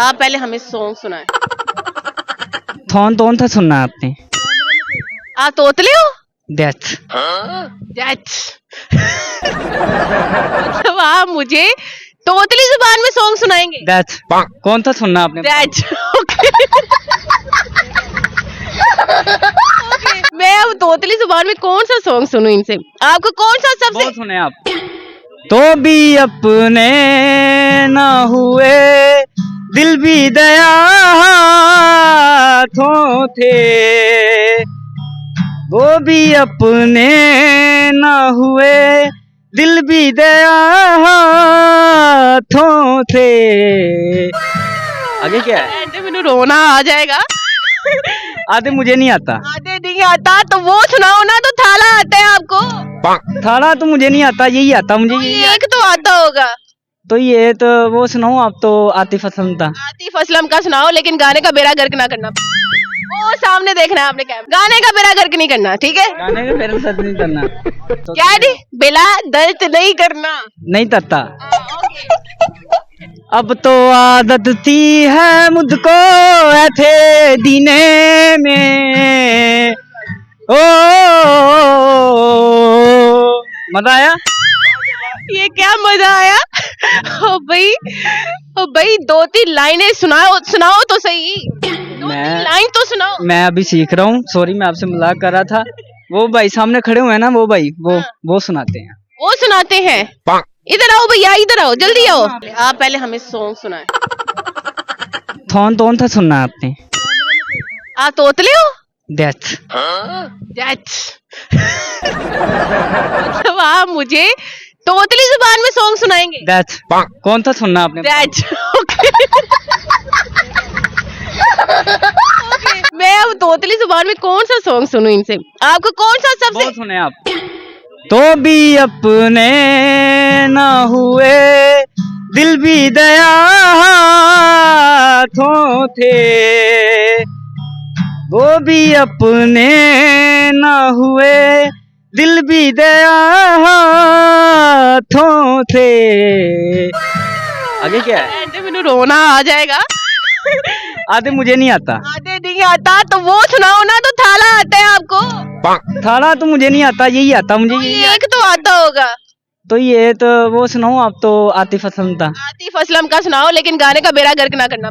आप पहले हमें सॉन्ग सुनाए। कौन था सुनना आपने? आप तोतले हो? डेथ। That's मतलब आप मुझे तोतली जुबान में सॉन्ग सुनाएंगे? डेथ। कौन था सुनना आपने? That's okay. Okay. मैं अब तोतली जुबान में कौन सा सॉन्ग सुनूं इनसे? आपको कौन सा सबसे बहुत सुने आप। तो भी अपने ना हुए, दिल भी दया हाथों थे, वो भी अपने ना हुए, दिल भी दया हाथों थे। आगे क्या है? ऐसे मैंने रोना आ जाएगा। आधे मुझे नहीं आता। आधे नहीं आता तो वो सुनाओ ना, तो थाला आता है आपको? थाला तो मुझे नहीं आता, यही आता मुझे। कोई एक तो आता होगा। तो ये तो वो सुनाओ आप तो। आतिफ असलम था। आतिफ असलम का सुनाओ, लेकिन गाने का बेड़ा गर्क ना करना। वो सामने देखना है आपने, क्या गाने का बेड़ा गर्क नहीं करना, ठीक है? गाने का मेरे साथ नहीं करना। तो क्या दी बेला दर्द नहीं करना। नहीं करता। अब तो आदत थी है मुझको ऐसे दीने में। ओ मजा आया? ये क्या मजा आया? ओ भाई 2-3 लाइनें सुनाओ तो सही। 2-3 लाइन तो सुनाओ। मैं अभी सीख रहा हूँ, सॉरी, मैं आपसे मजाक कर रहा था। वो भाई सामने खड़े हुए हैं ना, वो भाई वो सुनाते हैं। वो सुनाते हैं। इधर आओ भैया, इधर आओ, जल्दी आओ। आप पहले हमें सॉन्ग सुनाए। कौन था सुनना आपने? आप तोतले हो? डेथ। That's मतलब आप मुझे तोतली जुबान में सॉन्ग सुनाएंगे? डेथ। कौन था सुनना आपने? That's okay. Okay. मैं अब तोतली जुबान में कौन सा सॉन्ग सुनूं इनसे? आपको कौन सा सबसे बहुत सुने आप। तो भी अपने ना हुए, दिल भी दया हाथों थे, वो भी अपने ना हुए, दिल भी दया हाथों थे। आगे क्या है? ऐसे मैंने रोना आ जाएगा। आधे मुझे नहीं आता। आधे नहीं आता तो वो सुनाओ ना, तो थाला आता है आपको? थाला तो मुझे नहीं आता, यही आता मुझे। कोई एक तो आता होगा। तो ये तो वो सुनाओ आप तो। आतिफ असलम था। आतिफ असलम का सुनाओ, लेकिन गाने का बेड़ा गर्क ना करना।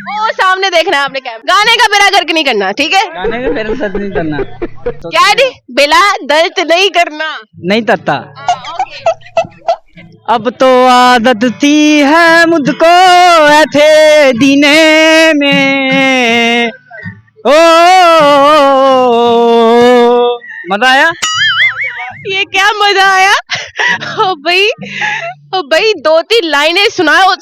वो सामने देखना है आपने, क्या गाने का बेड़ा गर्क नहीं करना, ठीक है? गाने का मेरे साथ नहीं करना। तो क्या दी बेला दर्द नहीं करना। नहीं करता। अब तो आदत थी है मुझको ऐसे दीने में। ओ मजा आया? ये क्या मजा आया? ओ भाई 2-3 लाइनें सुनाओ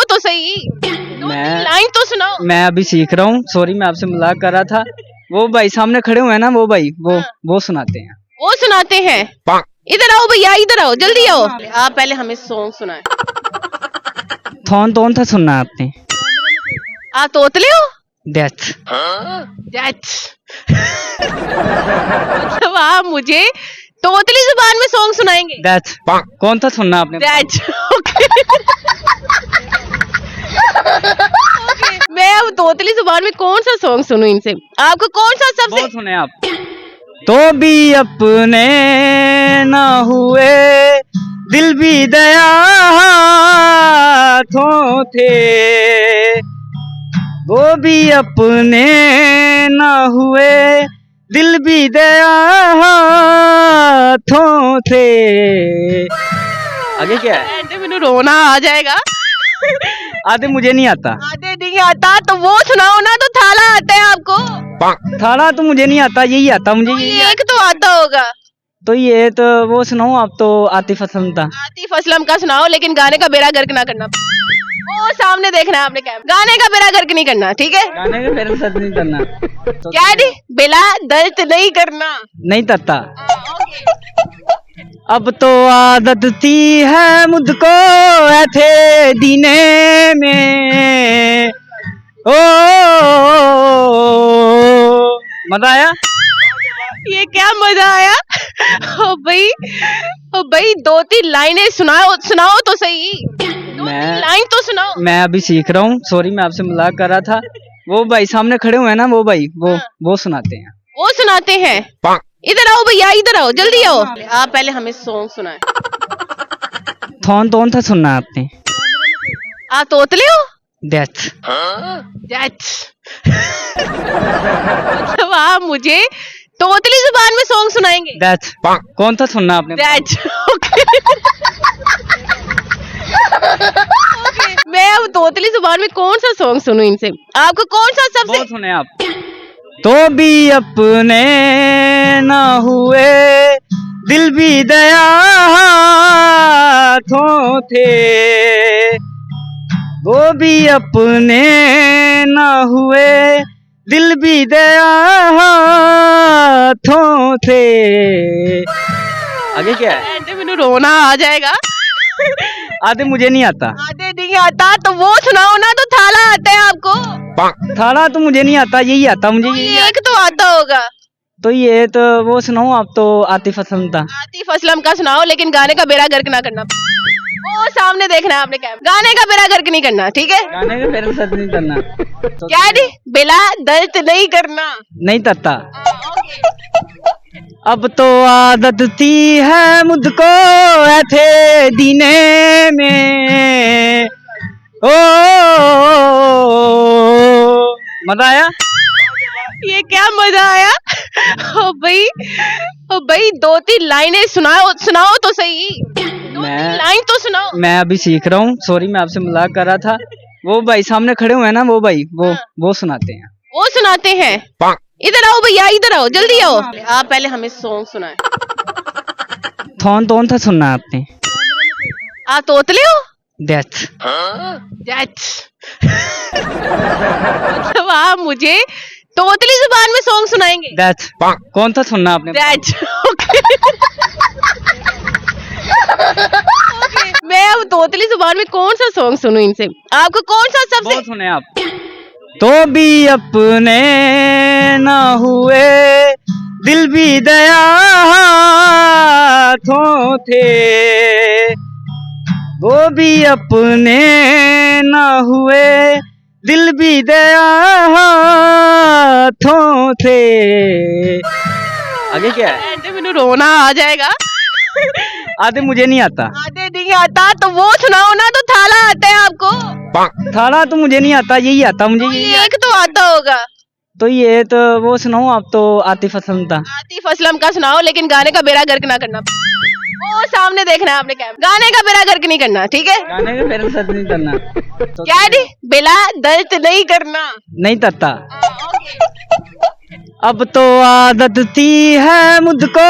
तो सही। 2-3 लाइन तो सुनाओ। मैं अभी सीख रहा हूँ, सॉरी, मैं आपसे मजाक कर रहा था। वो भाई सामने खड़े हुए हैं ना, वो भाई वो सुनाते हैं। वो सुनाते हैं। इधर आओ भैया, इधर आओ, जल्दी आओ। आप पहले हमें सॉन्ग सुनाए। कौन था सुनना आपने? आप तोतले हो? डेथ। That's मतलब आप मुझे तोतली जुबान में सॉन्ग सुनाएंगे? डेथ। कौन था सुनना आपने? That's okay. Okay. मैं अब तोतली जुबान में कौन सा सॉन्ग सुनूं इनसे? आपको कौन सा सबसे बहुत सुने आप। तो भी अपने ना हुए, दिल भी दया हाथों थे, वो भी अपने ना हुए, दिल भी दया हाथों थे। आगे क्या है? ऐसे मैंने रोना आ जाएगा। आधे मुझे नहीं आता। आधे नहीं आता तो वो सुनाओ ना, तो थाला आता है आपको? थाला तो मुझे नहीं आता, यही आता मुझे। कोई एक तो आता होगा। तो ये तो वो सुनाओ आप तो। आतिफ असलम था। आतिफ असलम का सुनाओ, लेकिन गाने का बेड़ा गर्क ना करना। वो सामने देखना है आपने, क्या गाने का बेड़ा गर्क नहीं करना, ठीक है? गाने का मेरे साथ नहीं करना। तो क्या दी बेला दर्द नहीं करना। नहीं करता। अब तो आदत थी है मुझको ऐसे दीने में। ओ मजा आया? ये क्या मजा आया। ओ भाई 2-3 लाइनें सुनाओ सुनाओ तो सही। 2-3 लाइन तो सुनाओ। मैं अभी सीख रहा हूँ, सॉरी मैं आपसे मजाक कर रहा था। वो भाई सामने खड़े हुए हैं ना, वो भाई वो सुनाते हैं। वो सुनाते हैं। इधर आओ भैया, इधर आओ, जल्दी आओ। आप पहले हमें सॉन्ग सुनाए। थोन था सुनना आपने? आप तोतले हो? डेथ। मतलब आप मुझे तोतली जुबान में सॉन्ग सुनाएंगे? डेथ कौन था सुनना आपने? मैं अब तोतली जुबान में कौन सा सॉन्ग सुनूं इनसे? आपको कौन सा सबसे बहुत सुने आप। तो भी अपने ना हुए, दिल भी दया हाथों थे। वो भी अपने ना हुए, दिल भी दया हाथों थे। आगे क्या है? मैंने रोना आ जाएगा। आधे मुझे नहीं आता। आधे नहीं आता तो वो सुनाओ ना। तो थाला आता है आपको? थाला तो मुझे नहीं आता, यही आता मुझे। ये एक तो आता होगा। तो ये तो वो सुनाओ आप तो। आतिफ असलम था। आतिफ असलम का सुनाओ, लेकिन गाने का बेड़ा गर्क ना करना। वो सामने देखना है आपने कैमरा। गाने का बेड़ा गर्क नहीं करना, ठीक है? गाने का मेरे साथ नहीं करना। तो क्या नहीं बेला दर्द नहीं करना। नहीं तत्ता। अब तो आदत थी है मुझको ऐसे दीने में। ओ मजा आया? ये क्या मजा आया। ओ भाई 2-3 लाइनें सुनाओ सुनाओ तो सही। 2-3 लाइन तो सुनाओ। मैं अभी सीख रहा हूँ, सॉरी मैं आपसे मजाक कर रहा था। वो भाई सामने खड़े हुए हैं ना, वो भाई वो सुनाते हैं। वो सुनाते हैं। इधर आओ भैया, इधर आओ, जल्दी आओ। आप पहले हमें सॉन्ग सुनाए। थोन था सुनना आपने? आप तोतले हो? डेथ। मतलब आप मुझे तोतली जुबान में सॉन्ग सुनाएंगे? डेथ कौन था सुनना आपने? मैं अब तोतली जुबान में कौन सा सॉन्ग सुनूं इनसे? आपको कौन सा सबसे बहुत सुने आप। तो भी अपने ना हुए, दिल भी दया हाथों थे। वो भी अपने ना हुए, दिल भी दया हाथों थे। आगे क्या है? मैंने रोना आ जाएगा। आधे मुझे नहीं आता। आधे नहीं आता तो वो सुनाओ ना। तो थाला आता है आपको? थाला तो मुझे नहीं आता, यही आता मुझे। ये एक तो आता होगा। तो ये तो वो सुनाओ आप तो। आतिफ असलम था। आतिफ असलम का सुनाओ, लेकिन गाने का बेड़ा गर्क ना करना। वो सामने देखना है आपने कैमरा। गाने का बेड़ा गर्क नहीं करना, ठीक है? गाने का मेरे साथ नहीं करना। तो क्या नहीं बेला दर्द नहीं करना। नहीं तत्ता। अब तो आदत थी है मुझको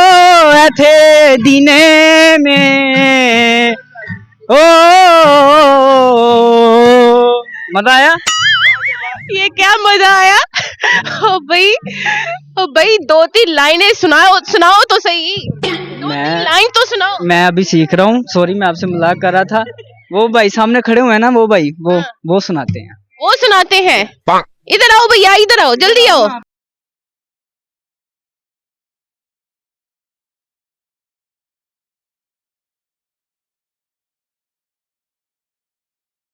ऐसे दीने में। ओ मजा आया? ये क्या मजा आया। ओ भाई 2-3 लाइनें सुनाओ सुनाओ तो सही। 2-3 लाइन तो सुनाओ। मैं अभी सीख रहा हूँ, सॉरी मैं आपसे मजाक कर रहा था। वो भाई सामने खड़े हुए हैं ना, वो भाई वो सुनाते हैं। वो सुनाते हैं। इधर आओ भैया, इधर आओ, जल्दी आओ।